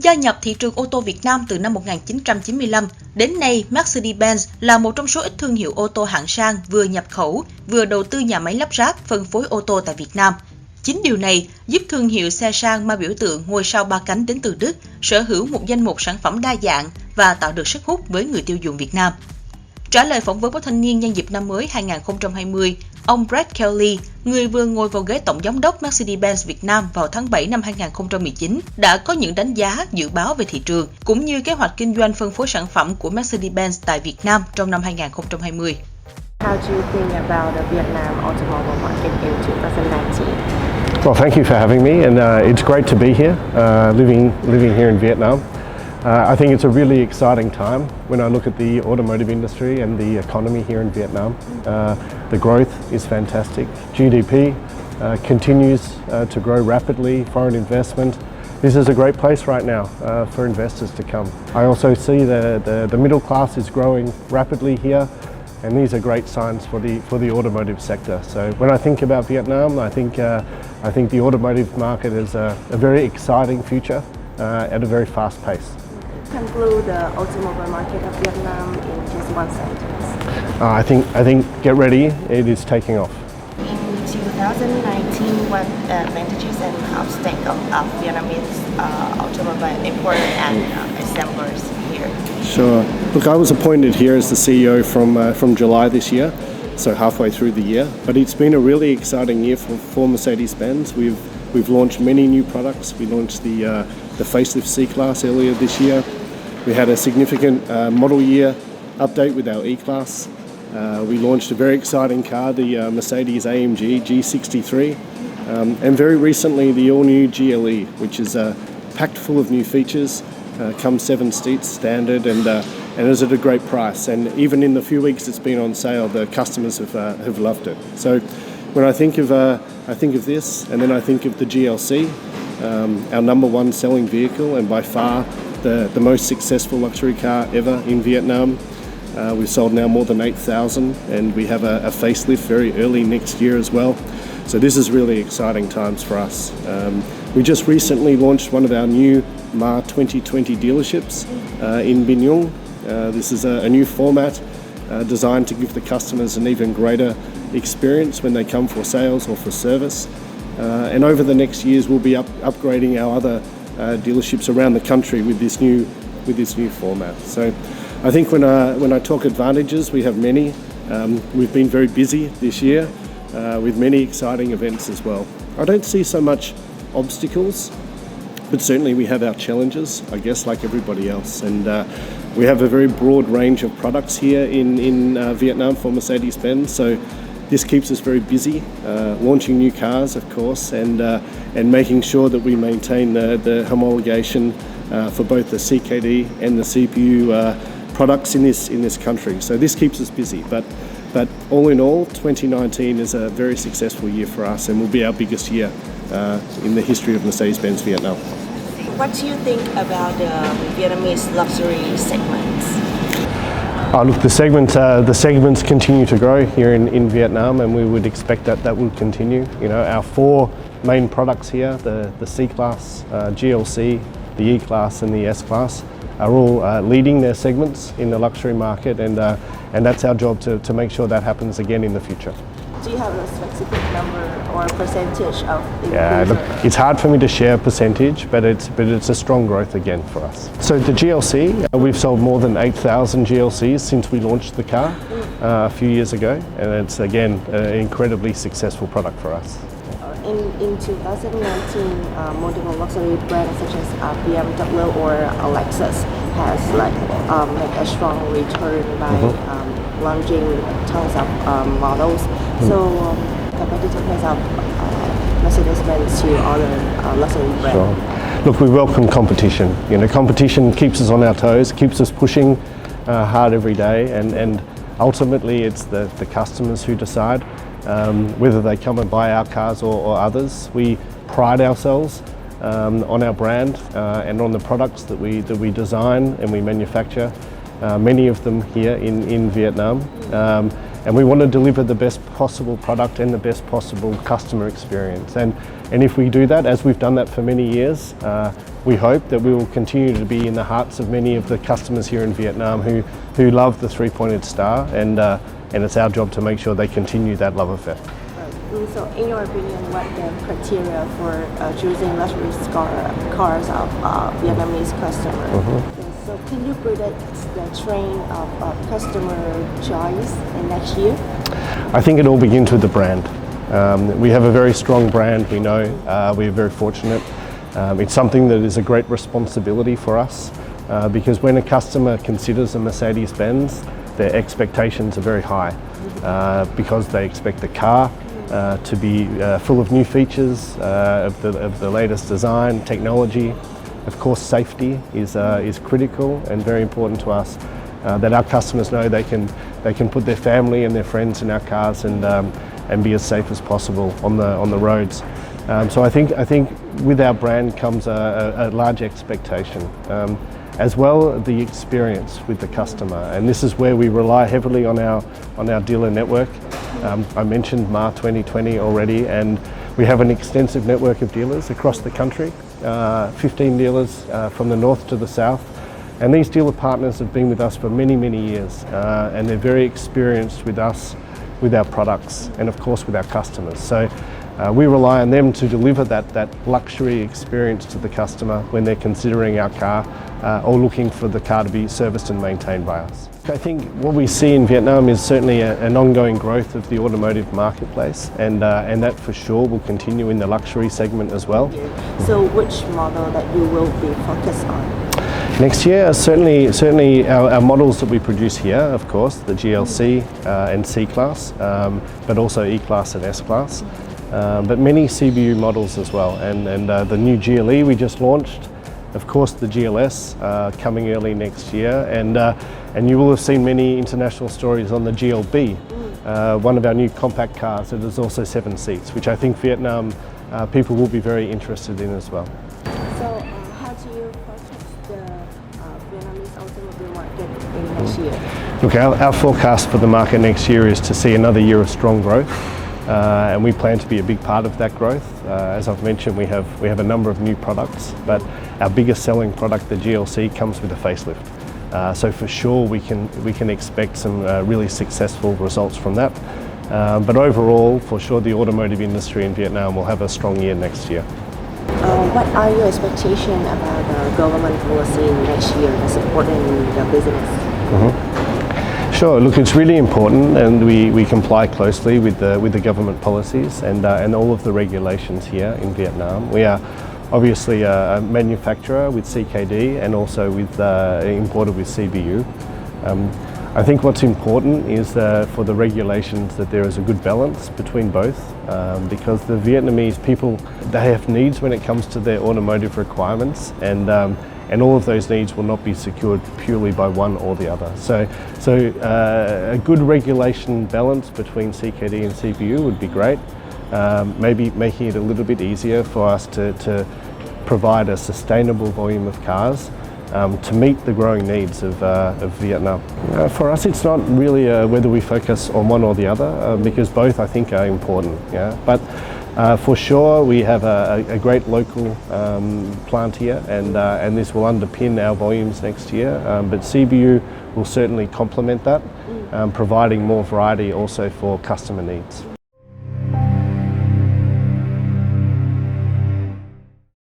Gia nhập thị trường ô tô Việt Nam từ năm 1995, đến nay Mercedes-Benz là một trong số ít thương hiệu ô tô hạng sang vừa nhập khẩu, vừa đầu tư nhà máy lắp ráp, phân phối ô tô tại Việt Nam. Chính điều này giúp thương hiệu xe sang mang biểu tượng ngôi sao ba cánh đến từ Đức sở hữu một danh mục sản phẩm đa dạng và tạo được sức hút với người tiêu dùng Việt Nam. Trả lời phỏng vấn Báo Thanh Niên nhân dịp năm mới 2020, ông Brad Kelly, người vừa ngồi vào ghế tổng giám đốc Mercedes-Benz Việt Nam vào tháng 7 năm 2019, đã có những đánh giá, dự báo về thị trường, cũng như kế hoạch kinh doanh phân phối sản phẩm của Mercedes-Benz tại Việt Nam trong năm 2020. How do you think about the Vietnam automobile market in 2019? Well, thank you for having me, and it's great to be here, living here in Vietnam. I think it's a really exciting time when I look at the automotive industry and the economy here in Vietnam. The growth is fantastic. GDP continues to grow rapidly. Foreign investment. This is a great place right now for investors to come. I also see the middle class is growing rapidly here, and these are great signs for the automotive sector. So when I think about Vietnam, I think the automotive market is a very exciting future at a very fast pace. Conclude the automobile market of Vietnam in just one sentence. I think get ready, it is taking off. In 2019, what advantages and outstake of Vietnamese automobile importer and assemblers here? Sure. Look, I was appointed here as the CEO from July this year, so halfway through the year. But it's been a really exciting year for Mercedes-Benz. We've launched many new products. We launched the facelift C-Class earlier this year. We had a significant model year update with our E-Class. We launched a very exciting car, the Mercedes-AMG G63, and very recently the all-new GLE, which is packed full of new features, comes 7 seats standard, and is at a great price. And even in the few weeks it's been on sale, the customers have loved it. So when I think of this, and then I think of the GLC, our number one selling vehicle and by far the most successful luxury car ever in Vietnam. We've sold now more than 8,000, and we have a facelift very early next year as well. So this is really exciting times for us. We just recently launched one of our new Ma 2020 dealerships in Bình Nhưỡng. This is a new format designed to give the customers an even greater experience when they come for sales or for service. And over the next years, we'll be upgrading our other dealerships around the country with this new format. So I think when I talk advantages, we have many. We've been very busy this year with many exciting events as well. I don't see so much obstacles, but certainly we have our challenges, I guess, like everybody else. And we have a very broad range of products here in Vietnam for Mercedes-Benz. So this keeps us very busy, launching new cars, of course, and making sure that we maintain the homologation for both the CKD and the CPU products in this country. So this keeps us busy. But all in all, 2019 is a very successful year for us, and will be our biggest year in the history of Mercedes-Benz Vietnam. What do you think about the Vietnamese luxury segments? Look, the segments continue to grow here in Vietnam, and we would expect that will continue. You know, our 4 main products here, the C-Class, GLC, the E-Class and the S-Class, are all leading their segments in the luxury market, and that's our job to make sure that happens again in the future. Do you have a specific number or percentage of the Look, it's hard for me to share percentage, but it's a strong growth again for us. So the GLC, we've sold more than 8,000 GLCs since we launched the car a few years ago, and it's again an incredibly successful product for us. In 2019, multiple luxury brands such as BMW or Lexus has made a strong return by launching tons of models. So competitiveness of Mercedes-Benz to other luxury brands. Sure. Look, we welcome competition. You know, competition keeps us on our toes, keeps us pushing hard every day, and ultimately it's the customers who decide whether they come and buy our cars or others. We pride ourselves on our brand and on the products that we design and we manufacture. Many of them here in Vietnam. And we want to deliver the best possible product and the best possible customer experience. And if we do that, as we've done that for many years, we hope that we will continue to be in the hearts of many of the customers here in Vietnam who love the three-pointed star, and it's our job to make sure they continue that love affair. So, in your opinion, what the criteria for choosing luxury cars of Vietnamese customers? So, can you predict the trend of customer choice in next year? I think it all begins with the brand. We have a very strong brand, we know, we're very fortunate. It's something that is a great responsibility for us because when a customer considers a Mercedes-Benz, their expectations are very high because they expect the car to be full of new features, of the latest design, technology. Of course, safety is critical and very important to us. That our customers know they can put their family and their friends in our cars and be as safe as possible on the roads. So I think with our brand comes a large expectation. As well, the experience with the customer, and this is where we rely heavily on our dealer network. I mentioned MAR 2020 already, and we have an extensive network of dealers across the country, 15 dealers from the north to the south, and these dealer partners have been with us for many years, and they're very experienced with us, with our products, and of course with our customers. So we rely on them to deliver that luxury experience to the customer when they're considering our car or looking for the car to be serviced and maintained by us. I think what we see in Vietnam is certainly an ongoing growth of the automotive marketplace, and that for sure will continue in the luxury segment as well. So which model that you will be focused on? Next year, certainly our models that we produce here, of course, the GLC and C-Class, but also E-Class and S-Class. But many CBU models as well, and the new GLE we just launched, of course the GLS coming early next year, and you will have seen many international stories on the GLB, one of our new compact cars that is also 7 seats, which I think Vietnam people will be very interested in as well. So how do you forecast the Vietnamese automobile market in next year? Look, our forecast for the market next year is to see another year of strong growth. And we plan to be a big part of that growth. As I've mentioned, we have a number of new products, but our biggest selling product, the GLC, comes with a facelift. So for sure, we can expect some really successful results from that. But overall, for sure, the automotive industry in Vietnam will have a strong year next year. What are your expectations about government policy next year to support the business? Sure. Look, it's really important, and we comply closely with the government policies and all of the regulations here in Vietnam. We are obviously a manufacturer with CKD and also with imported with CBU. I think what's important is for the regulations that there is a good balance between both, because the Vietnamese people, they have needs when it comes to their automotive requirements, and all of those needs will not be secured purely by one or the other. So a good regulation balance between CKD and CBU would be great. Maybe making it a little bit easier for us to provide a sustainable volume of cars to meet the growing needs of Vietnam. For us, it's not really whether we focus on one or the other, because both I think are important. Yeah, but for sure, we have a great local plant here, and this will underpin our volumes next year. But CBU will certainly complement that, providing more variety also for customer needs.